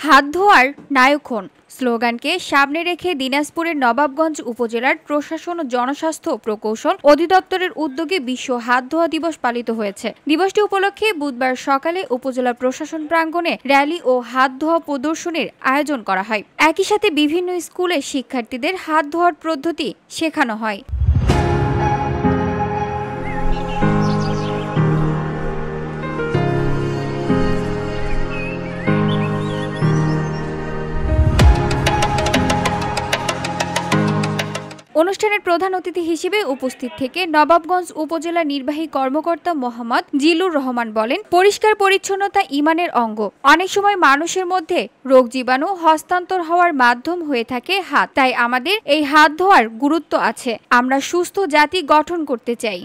হাত ধোয়ার নায়ক হন স্লোগানকে সামনে রেখে দিনাজপুরের নবাবগঞ্জ উপজেলার প্রশাসন ও জনস্বাস্থ্য প্রকৌশল অধিদপ্তরের উদ্যোগে বিশ্ব হাত ধোয়া দিবস পালিত হয়েছে। দিবসটি উপলক্ষে বুধবার সকালে উপজেলা প্রশাসন প্রাঙ্গণে র্যালি ও হাত ধোয়া প্রদর্শনীর আয়োজন করা হয়। একই সাথে বিভিন্ন স্কুলের শিক্ষার্থীদের হাত ধোয়ার পদ্ধতি শেখানো হয়। অনুষ্ঠানের প্রধান অতিথি হিসেবে উপস্থিত থেকে নবাবগঞ্জ উপজেলা নির্বাহী কর্মকর্তা মোহাম্মদ জিলুর রহমান বলেন, পরিষ্কার পরিচ্ছন্নতা ঈমানের অঙ্গ। অনেক সময় মানুষের মধ্যে রোগ জীবাণু হস্তান্তর হওয়ার মাধ্যম হয়ে থাকে হাত। তাই আমাদের এই হাত ধোয়ার গুরুত্ব আছে। আমরা সুস্থ জাতি গঠন করতে চাই।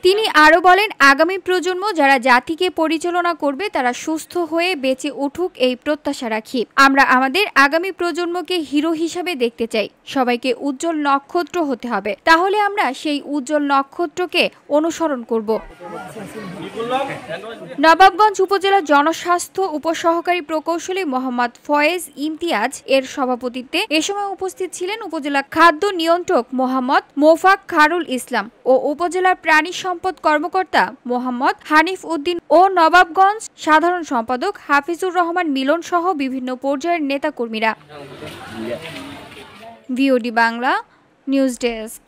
তিনি আরো বলেন, আগামী প্রজন্ম যারা জাতিকে পরিচালনা করবে তারা সুস্থ হয়ে বেঁচে উঠুক এই প্রত্যাশা রাখি। আমরা আমাদের আগামী প্রজন্মকে হিরো হিসেবে দেখতে চাই। সবাইকে উজ্জ্বল নক্ষত্র হতে হবে, তাহলে আমরা সেই উজ্জ্বল নক্ষত্রকে অনুসরণ করব। নবাবগঞ্জ উপজেলা জনস্বাস্থ্য উপসহকারী প্রকৌশলী মোহাম্মদ ফয়েজ ইমতিয়াজ এর সভাপতিত্বে এ সময় উপস্থিত ছিলেন উপজেলা খাদ্য নিয়ন্ত্রক মোহাম্মদ মোফাক খারুল ইসলাম ও উপজেলার প্রাণী সম্পদ কর্মকর্তা মোহাম্মদ হানিফ উদ্দিন ও নবাবগঞ্জ সাধারণ সম্পাদক হাফিজুর রহমান মিলন সহ বিভিন্ন পর্যায়ের নেতাকর্মীরা। VOD Bangla news desk.